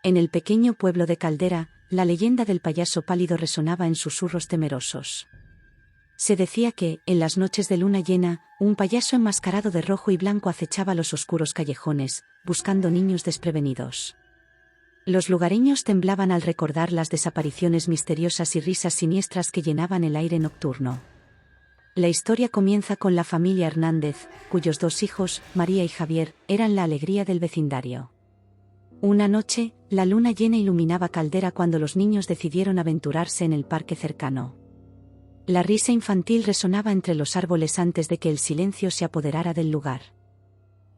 En el pequeño pueblo de Caldera, la leyenda del payaso pálido resonaba en susurros temerosos. Se decía que, en las noches de luna llena, un payaso enmascarado de rojo y blanco acechaba los oscuros callejones, buscando niños desprevenidos. Los lugareños temblaban al recordar las desapariciones misteriosas y risas siniestras que llenaban el aire nocturno. La historia comienza con la familia Hernández, cuyos dos hijos, María y Javier, eran la alegría del vecindario. Una noche, la luna llena iluminaba Caldera cuando los niños decidieron aventurarse en el parque cercano. La risa infantil resonaba entre los árboles antes de que el silencio se apoderara del lugar.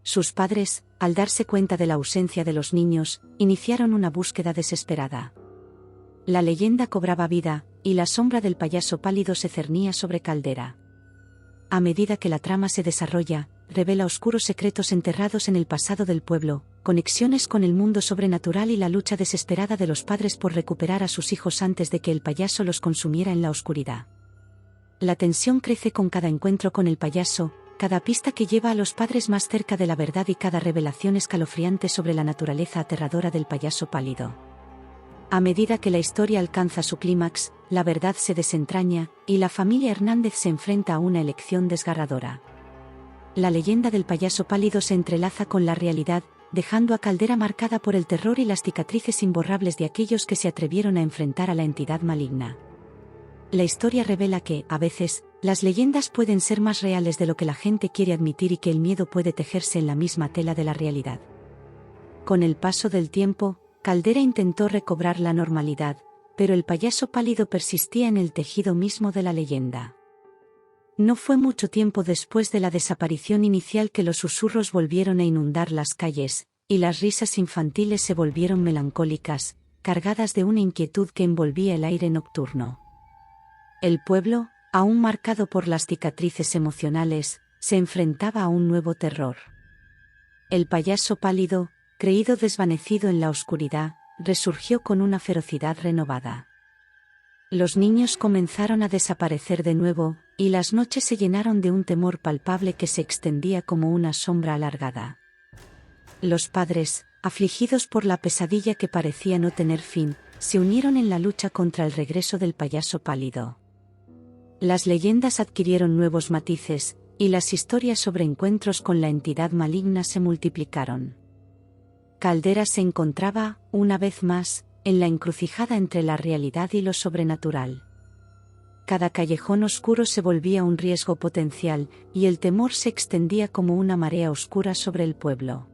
Sus padres, al darse cuenta de la ausencia de los niños, iniciaron una búsqueda desesperada. La leyenda cobraba vida, y la sombra del payaso pálido se cernía sobre Caldera. A medida que la trama se desarrolla, revela oscuros secretos enterrados en el pasado del pueblo, conexiones con el mundo sobrenatural y la lucha desesperada de los padres por recuperar a sus hijos antes de que el payaso los consumiera en la oscuridad. La tensión crece con cada encuentro con el payaso, cada pista que lleva a los padres más cerca de la verdad y cada revelación escalofriante sobre la naturaleza aterradora del payaso pálido. A medida que la historia alcanza su clímax, la verdad se desentraña, y la familia Hernández se enfrenta a una elección desgarradora. La leyenda del payaso pálido se entrelaza con la realidad, dejando a Caldera marcada por el terror y las cicatrices imborrables de aquellos que se atrevieron a enfrentar a la entidad maligna. La historia revela que, a veces, las leyendas pueden ser más reales de lo que la gente quiere admitir y que el miedo puede tejerse en la misma tela de la realidad. Con el paso del tiempo, Caldera intentó recobrar la normalidad, pero el payaso pálido persistía en el tejido mismo de la leyenda. No fue mucho tiempo después de la desaparición inicial que los susurros volvieron a inundar las calles, y las risas infantiles se volvieron melancólicas, cargadas de una inquietud que envolvía el aire nocturno. El pueblo, aún marcado por las cicatrices emocionales, se enfrentaba a un nuevo terror. El payaso pálido, creído desvanecido en la oscuridad, resurgió con una ferocidad renovada. Los niños comenzaron a desaparecer de nuevo, y las noches se llenaron de un temor palpable que se extendía como una sombra alargada. Los padres, afligidos por la pesadilla que parecía no tener fin, se unieron en la lucha contra el regreso del payaso pálido. Las leyendas adquirieron nuevos matices, y las historias sobre encuentros con la entidad maligna se multiplicaron. Caldera se encontraba, una vez más, en la encrucijada entre la realidad y lo sobrenatural. Cada callejón oscuro se volvía un riesgo potencial, y el temor se extendía como una marea oscura sobre el pueblo.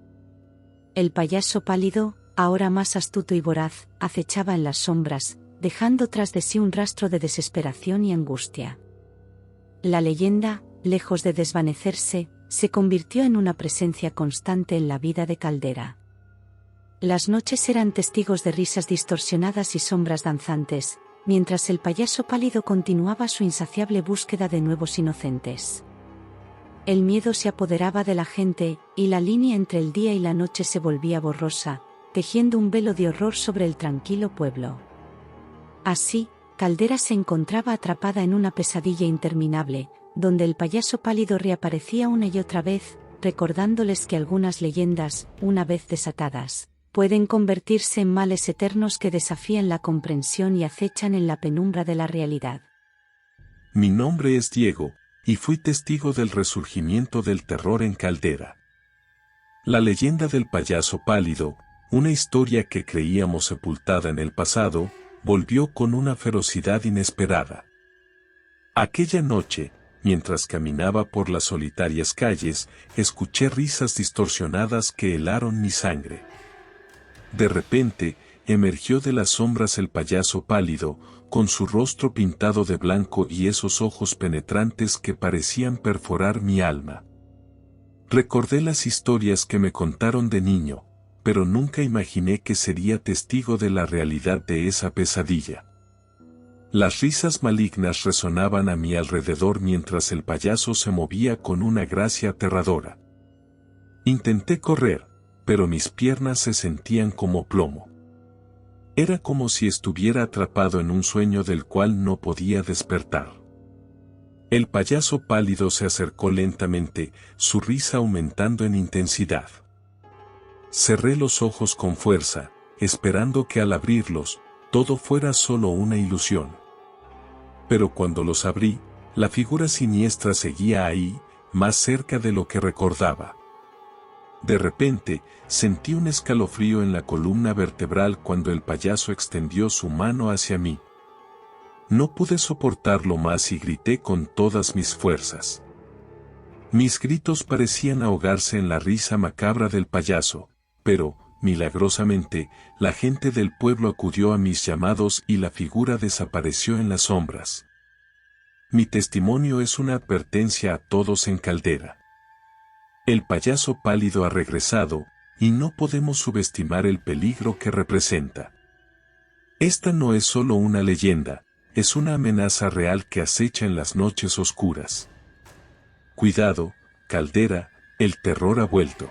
El payaso pálido, ahora más astuto y voraz, acechaba en las sombras, dejando tras de sí un rastro de desesperación y angustia. La leyenda, lejos de desvanecerse, se convirtió en una presencia constante en la vida de Caldera. Las noches eran testigos de risas distorsionadas y sombras danzantes, mientras el payaso pálido continuaba su insaciable búsqueda de nuevos inocentes. El miedo se apoderaba de la gente, y la línea entre el día y la noche se volvía borrosa, tejiendo un velo de horror sobre el tranquilo pueblo. Así, Caldera se encontraba atrapada en una pesadilla interminable, donde el payaso pálido reaparecía una y otra vez, recordándoles que algunas leyendas, una vez desatadas, pueden convertirse en males eternos que desafían la comprensión y acechan en la penumbra de la realidad. Mi nombre es Diego, y fui testigo del resurgimiento del terror en Caldera. La leyenda del payaso pálido, una historia que creíamos sepultada en el pasado, volvió con una ferocidad inesperada. Aquella noche, mientras caminaba por las solitarias calles, escuché risas distorsionadas que helaron mi sangre. De repente, emergió de las sombras el payaso pálido, con su rostro pintado de blanco y esos ojos penetrantes que parecían perforar mi alma. Recordé las historias que me contaron de niño, pero nunca imaginé que sería testigo de la realidad de esa pesadilla. Las risas malignas resonaban a mi alrededor mientras el payaso se movía con una gracia aterradora. Intenté correr, pero mis piernas se sentían como plomo. Era como si estuviera atrapado en un sueño del cual no podía despertar. El payaso pálido se acercó lentamente, su risa aumentando en intensidad. Cerré los ojos con fuerza, esperando que al abrirlos, todo fuera solo una ilusión. Pero cuando los abrí, la figura siniestra seguía ahí, más cerca de lo que recordaba. De repente, sentí un escalofrío en la columna vertebral cuando el payaso extendió su mano hacia mí. No pude soportarlo más y grité con todas mis fuerzas. Mis gritos parecían ahogarse en la risa macabra del payaso, pero, milagrosamente, la gente del pueblo acudió a mis llamados y la figura desapareció en las sombras. Mi testimonio es una advertencia a todos en Caldera. El payaso pálido ha regresado, y no podemos subestimar el peligro que representa. Esta no es solo una leyenda, es una amenaza real que acecha en las noches oscuras. Cuidado, Caldera, el terror ha vuelto.